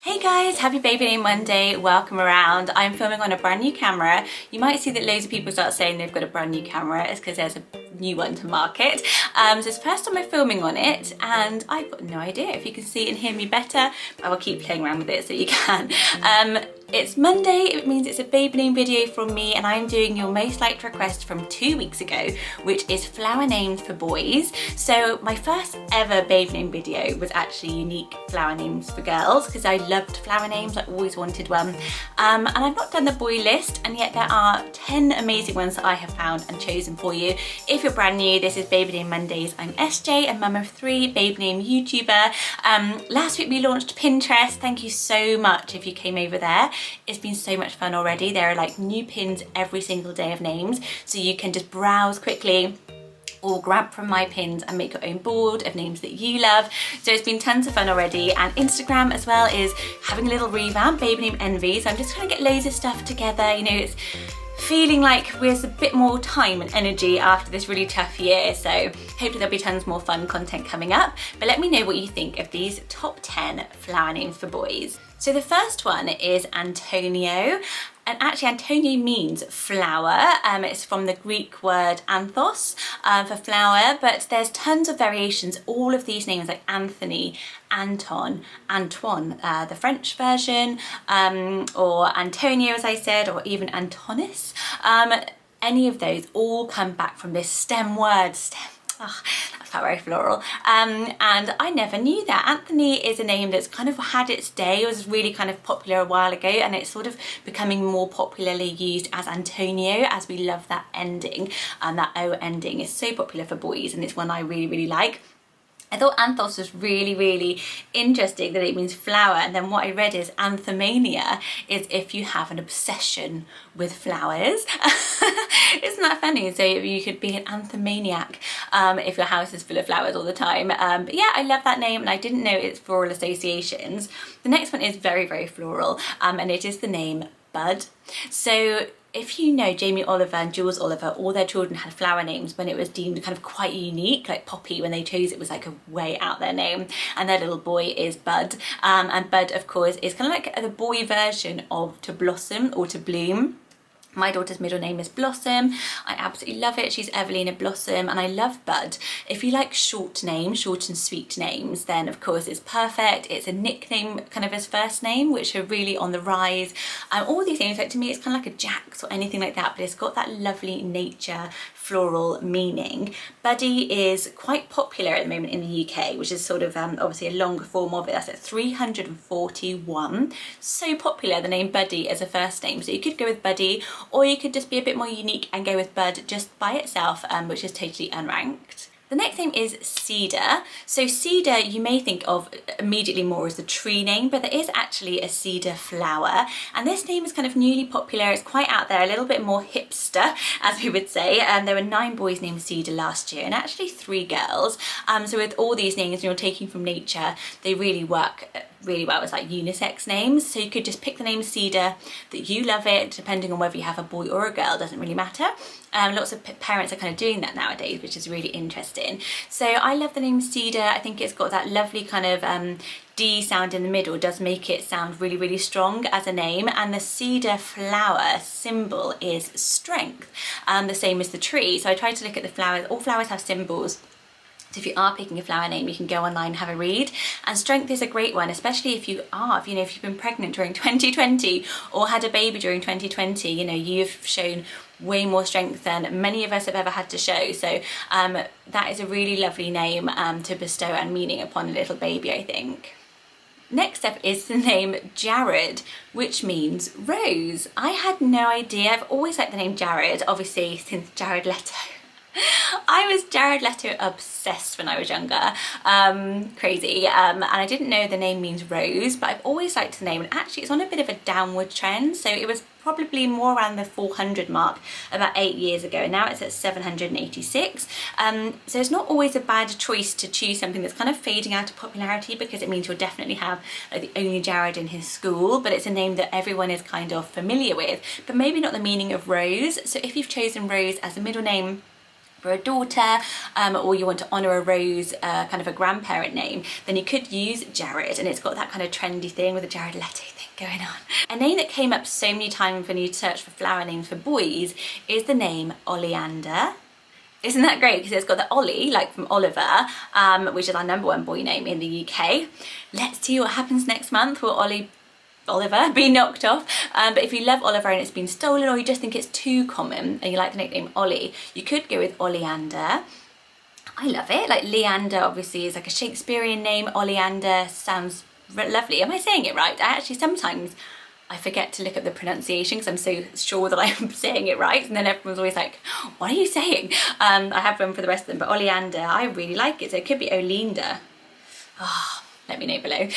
Hey guys, happy baby name Monday, welcome around. I'm filming on a brand new camera. You might see that loads of people start saying they've got a brand new camera. It's because there's a new one to market. So it's the first time I'm filming on it and I've got no idea if you can see and hear me better. I will keep playing around with it so you can. It's Monday, it means it's a baby name video from me and I'm doing your most liked request from 2 weeks ago, which is flower names for boys. So my first ever baby name video was actually unique flower names for girls because I loved flower names, I always wanted one. And I've not done the boy list, and yet there are 10 amazing ones that I have found and chosen for you. If you're brand new, this is Baby Name Mondays. I'm SJ, a mum of 3, baby name YouTuber. Last week we launched Pinterest. Thank you so much if you came over there. It's been so much fun already. There are like new pins every single day of names, so you can just browse quickly or grab from my pins and make your own board of names that you love. So it's been tons of fun already. And Instagram as well is having a little revamp, Baby Name Envy. So I'm just trying to get loads of stuff together. You know, it's feeling like there's a bit more time and energy after this really tough year. So hopefully there'll be tons more fun content coming up. But let me know what you think of these top 10 flower names for boys. So the first one is Antonio. And actually Antonio means flower. It's from the Greek word anthos for flower, but there's tons of variations. All of these names like Anthony, Anton, Antoine, the French version, or Antonio as I said, or even Antonis. Any of those all come back from this stem word, oh, that felt very floral. And I never knew that. Anthony is a name that's kind of had its day. It was really kind of popular a while ago and it's sort of becoming more popularly used as Antonio, as we love that ending. And that O ending is so popular for boys and it's one I really, really like. I thought anthos was really, really interesting that it means flower, and then what I read is anthomania is if you have an obsession with flowers. Isn't that funny? So you could be an anthomaniac if your house is full of flowers all the time. But yeah, I love that name and I didn't know its floral associations. The next one is very, very floral and it is the name Bud. So if you know Jamie Oliver and Jules Oliver, all their children had flower names when it was deemed kind of quite unique, like Poppy, when they chose it was like a way out there name, and their little boy is Bud. And Bud, of course, is kind of like the boy version of to blossom or to bloom. My daughter's middle name is Blossom. I absolutely love it. She's Evelina Blossom and I love Bud. If you like short names, short and sweet names, then of course it's perfect. It's a nickname kind of as first name, which are really on the rise. All these names, like to me, it's kind of like a Jax or anything like that, but it's got that lovely nature floral meaning. Buddy is quite popular at the moment in the UK, which is sort of obviously a longer form of it. That's at 341. So popular, the name Buddy as a first name. So you could go with Buddy, or you could just be a bit more unique and go with Bud just by itself, which is totally unranked. The next name is Cedar. So Cedar you may think of immediately more as the tree name, but there is actually a cedar flower. And this name is kind of newly popular. It's quite out there, a little bit more hipster, as we would say. There were 9 boys named Cedar last year and actually 3 girls. So with all these names you're taking from nature, they really work really well as like unisex names. So you could just pick the name Cedar that you love it, depending on whether you have a boy or a girl, doesn't really matter. Lots of parents are kind of doing that nowadays, which is really interesting. So I love the name Cedar. I think it's got that lovely kind of D sound in the middle, does make it sound really, really strong as a name. And the cedar flower symbol is strength, the same as the tree. So I tried to look at the flowers. All flowers have symbols. So if you are picking a flower name, you can go online and have a read. And strength is a great one, especially if you are, if you've been pregnant during 2020 or had a baby during 2020, you know, you've shown way more strength than many of us have ever had to show. So that is a really lovely name to bestow and meaning upon a little baby, I think. Next up is the name Jared, which means rose. I had no idea. I've always liked the name Jared, obviously since Jared Leto. I was Jared Leto obsessed when I was younger, crazy, and I didn't know the name means rose, but I've always liked the name, and actually it's on a bit of a downward trend. So it was probably more around the 400 mark about 8 years ago, and now it's at 786. So it's not always a bad choice to choose something that's kind of fading out of popularity, because it means you'll definitely have like the only Jared in his school, but it's a name that everyone is kind of familiar with, but maybe not the meaning of rose. So if you've chosen rose as a middle name, for a daughter, or you want to honour a rose, kind of a grandparent name, then you could use Jared, and it's got that kind of trendy thing with the Jared Leto thing going on. A name that came up so many times when you search for flower names for boys is the name Oleander. Isn't that great? Because it's got the Ollie, like from Oliver, which is our #1 boy name in the UK. Let's see what happens next month. Will Oliver be knocked off? But if you love Oliver and it's been stolen, or you just think it's too common and you like the nickname Ollie, you could go with Oleander. I love it. Like Leander obviously is like a Shakespearean name. Oleander sounds lovely. Am I saying it right? Sometimes I forget to look at the pronunciation because I'm so sure that I'm saying it right, and then everyone's always like, what are you saying? I have one for the rest of them, but Oleander, I really like it. So it could be Oleander. Oh, let me know below.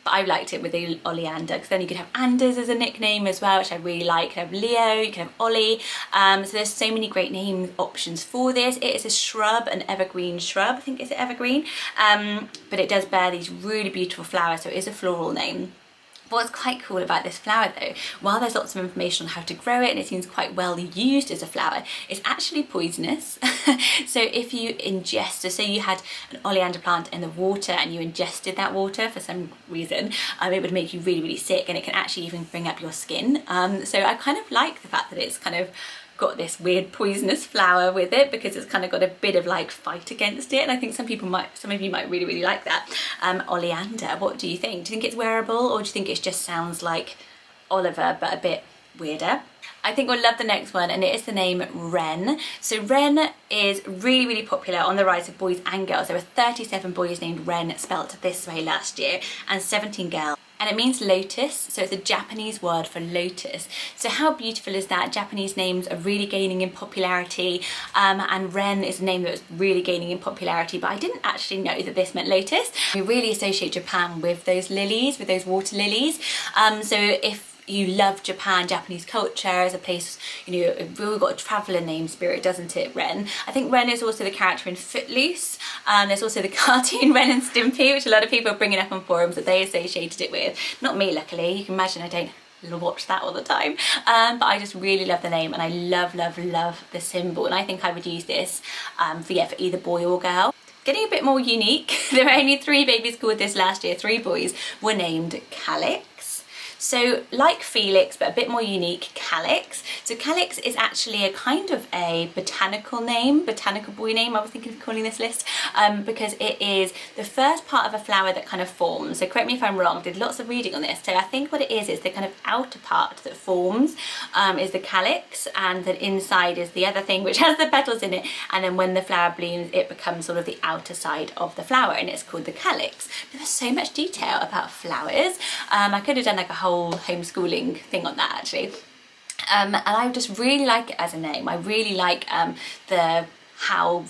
But I liked it with the Oleander, because then you could have Anders as a nickname as well, which I really like. You could have Leo, you could have Ollie. So there's so many great name options for this. It is a shrub, an evergreen shrub. I think it's an evergreen. But it does bear these really beautiful flowers, so it is a floral name. What's quite cool about this flower though, while there's lots of information on how to grow it and it seems quite well used as a flower, it's actually poisonous. So if you ingest, so say you had an oleander plant in the water and you ingested that water for some reason, it would make you really, really sick, and it can actually even bring up your skin. So I kind of like the fact that it's kind of got this weird poisonous flower with it, because it's kind of got a bit of like fight against it, and I think some of you might really, really like that. Oleander, what do you think? Do you think it's wearable, or do you think it just sounds like Oliver but a bit weirder? I think we'll love the next one, and it is the name Wren. So Wren is really, really popular on the rise of boys and girls. There were 37 boys named Wren, spelt this way, last year, and 17 girls. And it means lotus, so it's a Japanese word for lotus. So how beautiful is that? Japanese names are really gaining in popularity, and Wren is a name that was really gaining in popularity, but I didn't actually know that this meant lotus. We really associate Japan with those lilies, with those water lilies. So if you love Japan, Japanese culture as a place, you know, we've all got a traveller name spirit, doesn't it, Ren? I think Ren is also the character in Footloose. There's also the cartoon Ren and Stimpy, which a lot of people are bringing up on forums that they associated it with. Not me, luckily. You can imagine I don't watch that all the time. But I just really love the name, and I love, love, love the symbol. And I think I would use this for either boy or girl. Getting a bit more unique, there were only 3 babies called this last year. 3 boys were named Calyx. So like Felix, but a bit more unique, Calyx. So Calyx is actually a kind of a botanical boy name, I was thinking of calling this list, because it is the first part of a flower that kind of forms. So correct me if I'm wrong, I did lots of reading on this. So I think what it is the kind of outer part that forms is the calyx, and then inside is the other thing which has the petals in it, and then when the flower blooms it becomes sort of the outer side of the flower, and it's called the calyx. But there's so much detail about flowers. I could have done like a whole homeschooling thing on that actually. And I just really like it as a name. I really like how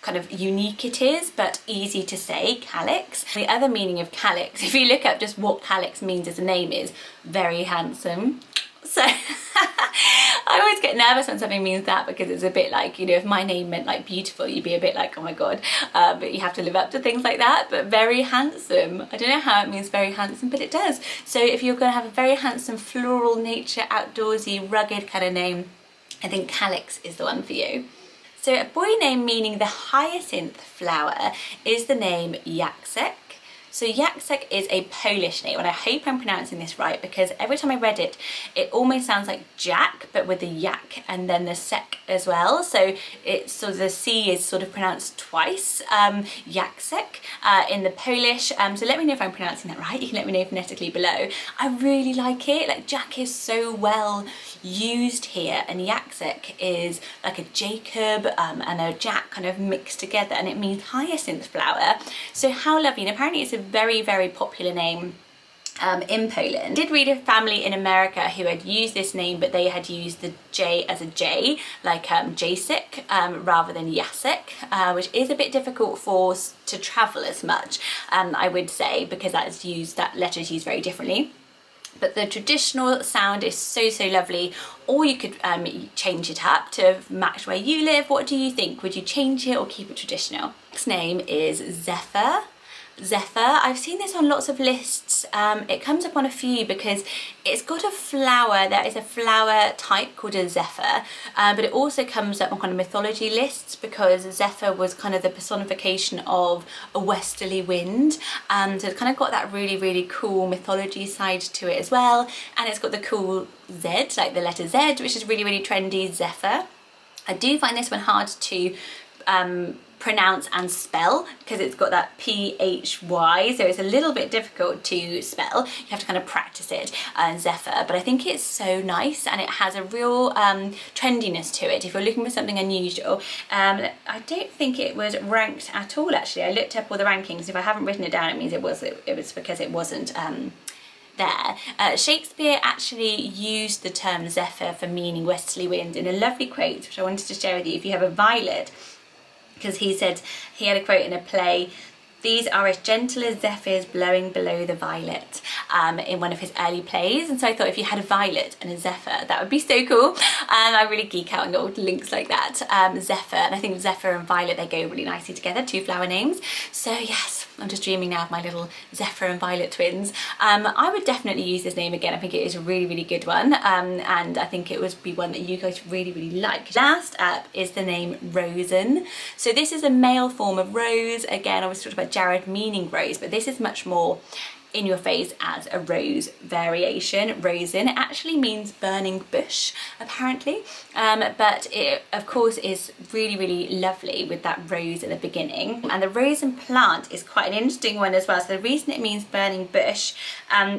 kind of unique it is, but easy to say, calyx. The other meaning of calyx, if you look up just what calyx means as a name, is very handsome. So I always get nervous when something means that, because it's a bit like, you know, if my name meant like beautiful, you'd be a bit like, oh my god, but you have to live up to things like that. But very handsome, I don't know how it means very handsome, but it does. So if you're going to have a very handsome floral, nature, outdoorsy, rugged kind of name, I think calyx is the one for you. So a boy name meaning the hyacinth flower is the name Jacek. So Jacek is a Polish name, and I hope I'm pronouncing this right, because every time I read it, it almost sounds like Jack, but with the yak and then the sek as well. So it's sort of the C is sort of pronounced twice, Jacek in the Polish. So let me know if I'm pronouncing that right. You can let me know phonetically below. I really like it. Like Jack is so well used here, and Jacek is like a Jacob and a Jack kind of mixed together, and it means hyacinth flower. So how lovely. And apparently it's a very, very popular name in Poland. I did read a family in America who had used this name, but they had used the J as a J, like Jacek, rather than Jacek, which is a bit difficult to travel as much, I would say, because that letter is used very differently. But the traditional sound is so, so lovely. Or you could change it up to match where you live. What do you think? Would you change it or keep it traditional? Next name is Zephyr. Zephyr. I've seen this on lots of lists. It comes up on a few because it's got a flower. There is a flower type called a zephyr, but it also comes up on kind of mythology lists because zephyr was kind of the personification of a westerly wind. So it's kind of got that really, really cool mythology side to it as well. And it's got the cool Z, like the letter Z, which is really, really trendy, zephyr. I do find this one hard to pronounce and spell because it's got that PHY, so it's a little bit difficult to spell. You have to kind of practice it, zephyr, but I think it's so nice and it has a real trendiness to it if you're looking for something unusual. I don't think it was ranked at all actually. I looked up all the rankings. If I haven't written it down, it means it was because it wasn't there. Shakespeare actually used the term zephyr for meaning westerly wind in a lovely quote which I wanted to share with you. If you have a violet, because he said, he had a quote in a play, "These are as gentle as zephyrs blowing below the violet," in one of his early plays. And so I thought if you had a violet and a zephyr, that would be so cool. I really geek out on little links like that. Zephyr, and I think zephyr and violet, they go really nicely together, two flower names. So yes, I'm just dreaming now of my little zephyr and violet twins. I would definitely use this name again. I think it is a really, really good one. And I think it would be one that you guys really, really like. Last up is the name Rosen. So this is a male form of rose. Again, I was talking about Jared meaning rose, but this is much more in your face as a rose variation. Rosen, it actually means burning bush apparently, but it of course is really, really lovely with that rose at the beginning. And the rosen plant is quite an interesting one as well. So the reason it means burning bush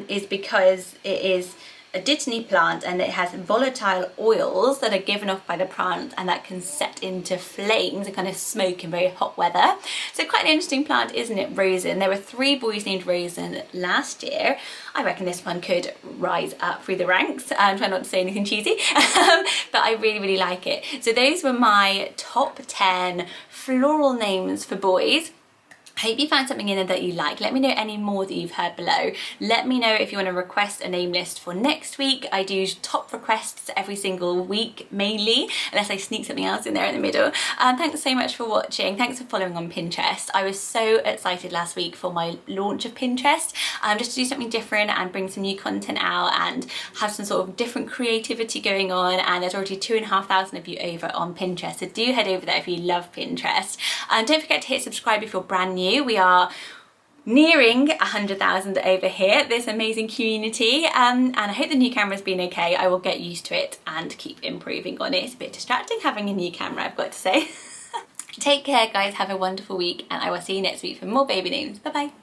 is because it is a dittany plant and it has volatile oils that are given off by the plant and that can set into flames and kind of smoke in very hot weather. So quite an interesting plant, isn't it, Rosen? There were 3 boys named Rosen last year. I reckon this one could rise up through the ranks. I'm trying not to say anything cheesy, but I really, really like it. So those were my top 10 floral names for boys. I hope you found something in there that you like. Let me know any more that you've heard below. Let me know if you want to request a name list for next week. I do top requests every single week, mainly, unless I sneak something else in there in the middle. Thanks so much for watching. Thanks for following on Pinterest. I was so excited last week for my launch of Pinterest, just to do something different and bring some new content out and have some sort of different creativity going on. And there's already 2,500 of you over on Pinterest, so do head over there if you love Pinterest. And don't forget to hit subscribe if you're brand new. We are nearing 100,000 over here, this amazing community, and I hope the new camera's been okay. I will get used to it and keep improving on it. It's a bit distracting having a new camera, I've got to say. Take care guys, have a wonderful week, and I will see you next week for more baby names. Bye bye.